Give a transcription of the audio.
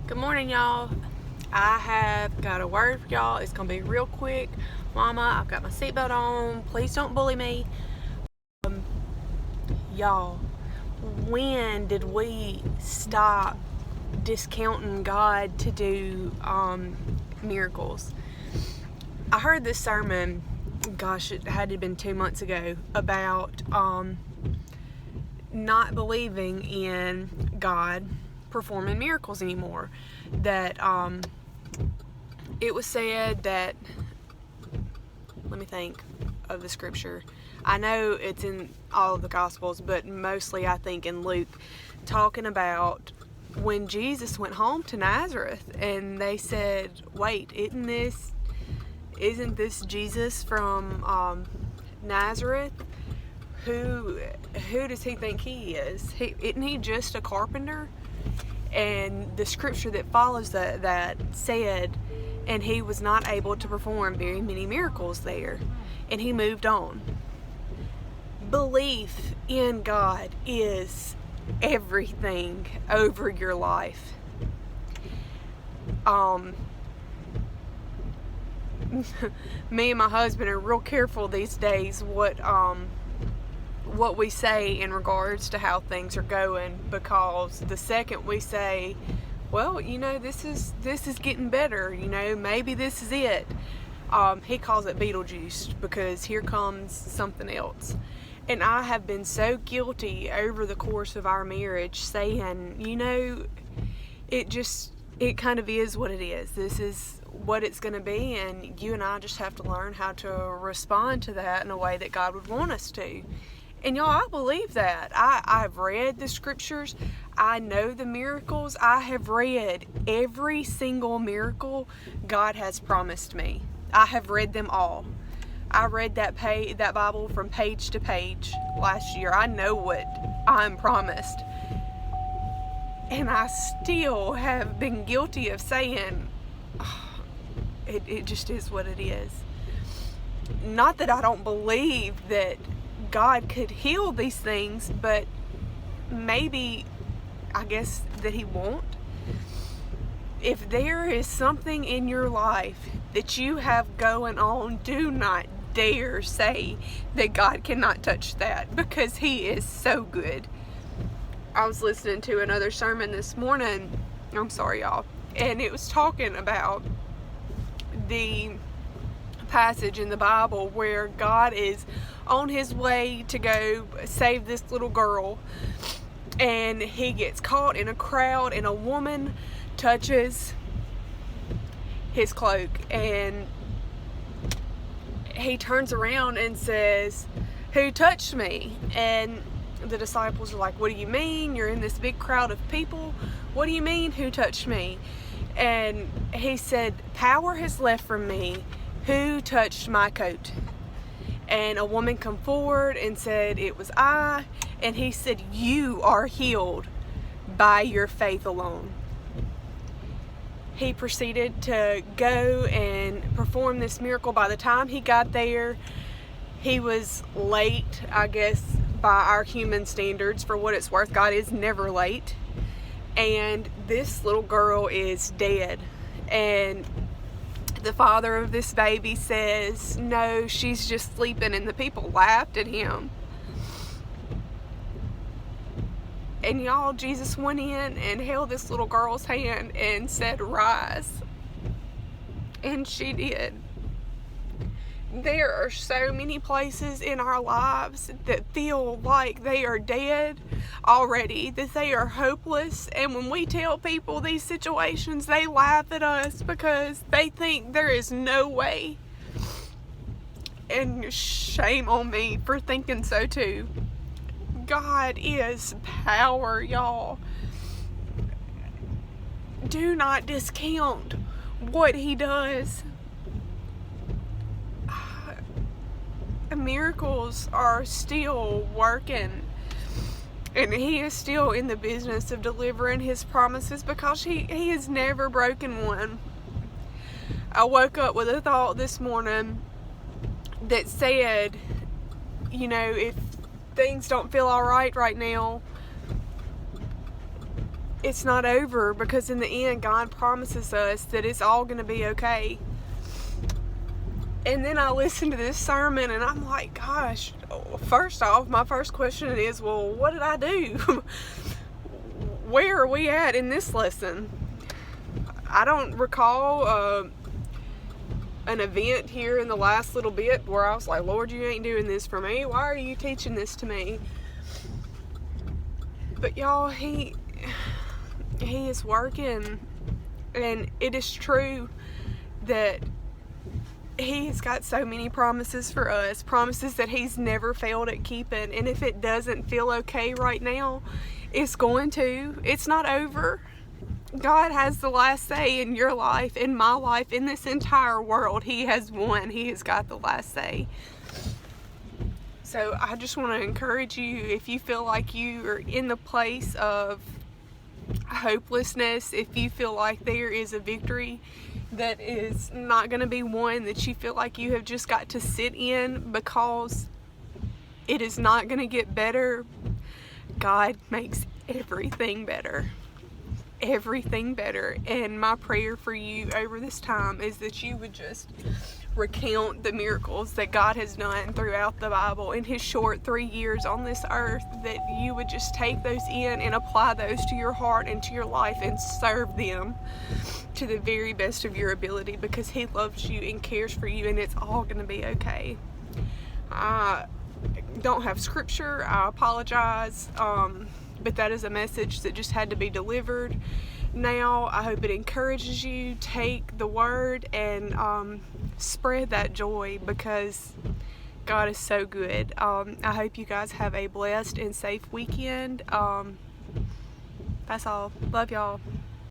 Good morning, y'all. I have got a word for y'all. It's going to be real quick. Mama, I've got my seatbelt on. Please don't bully me. Y'all, when did we stop discounting God to do miracles? I heard this sermon, gosh, it had to have been 2 months ago, about not believing in God performing miracles anymore. That it was said that, let me think of the scripture. I know it's in all of the Gospels, but mostly I think in Luke, talking about when Jesus went home to Nazareth, and they said, "Wait, isn't this Jesus from Nazareth? Who does he think he is? Isn't he just a carpenter?" And the scripture that follows that said, and he was not able to perform very many miracles there, and he moved on. Belief in God is everything over your life. Me and my husband are real careful these days what we say in regards to how things are going, because the second we say, well, this is getting better, maybe this is it, he calls it Beetlejuice, because here comes something else. And I have been so guilty over the course of our marriage saying, it kind of is what it is. This is what it's going to be, and you and I just have to learn how to respond to that in a way that God would want us to. And y'all, I believe that. I've read the scriptures. I know the miracles. I have read every single miracle God has promised me. I have read them all. I read that Bible from page to page last year. I know what I'm promised. And I still have been guilty of saying, it just is what it is. Not that I don't believe that God could heal these things, but maybe, I guess, that he won't. If there is something in your life that you have going on, do not dare say that God cannot touch that, because he is so good. I was listening to another sermon this morning, I'm sorry y'all, and it was talking about the passage in the Bible where God is on his way to go save this little girl, and he gets caught in a crowd, and a woman touches his cloak, and he turns around and says, "Who touched me?" And the disciples are like, "What do you mean? You're in this big crowd of people. What do you mean, who touched me?" And he said, "Power has left from me. Who touched my coat?" And a woman come forward and said, "It was I." And he said, "You are healed by your faith alone." He proceeded to go and perform this miracle. By the time he got there, he was late, I guess, by our human standards. For what it's worth, God is never late. And this little girl is dead. And the father of this baby says, "No, she's just sleeping," and the people laughed at him. And y'all, Jesus went in and held this little girl's hand and said, "Rise." And she did. There are so many places in our lives that feel like they are dead already, that they are hopeless, and when we tell people these situations, they laugh at us because they think there is no way. And shame on me for thinking so too. God is power, y'all. Do not discount what he does. Miracles are still working, and he is still in the business of delivering his promises, because he has never broken one. I woke up with a thought this morning that said, if things don't feel alright right now, it's not over, because in the end, God promises us that it's all going to be okay. And then I listened to this sermon and I'm like, gosh, first off, my first question is, well, what did I do? Where are we at in this lesson? I don't recall an event here in the last little bit where I was like, Lord, you ain't doing this for me. Why are you teaching this to me? But y'all, he is working, and it is true that He has got so many promises for us, promises that He's never failed at keeping. And if it doesn't feel okay right now, it's going to. It's not over. God has the last say in your life, in my life, in this entire world. He has won. He has got the last say. So I just want to encourage you, if you feel like you are in the place of hopelessness, if you feel like there is a victory that is not going to be won, that you feel like you have just got to sit in because it is not going to get better, God makes everything better. Everything better. And my prayer for you over this time is that you would just recount the miracles that God has done throughout the Bible in His short 3 years on this earth, that you would just take those in and apply those to your heart and to your life and serve them to the very best of your ability, because He loves you and cares for you, and it's all going to be okay. I don't have scripture. I apologize. But that is a message that just had to be delivered. Now, I hope it encourages you. Take the word and spread that joy, because God is so good. I hope you guys have a blessed and safe weekend. That's all. Love y'all.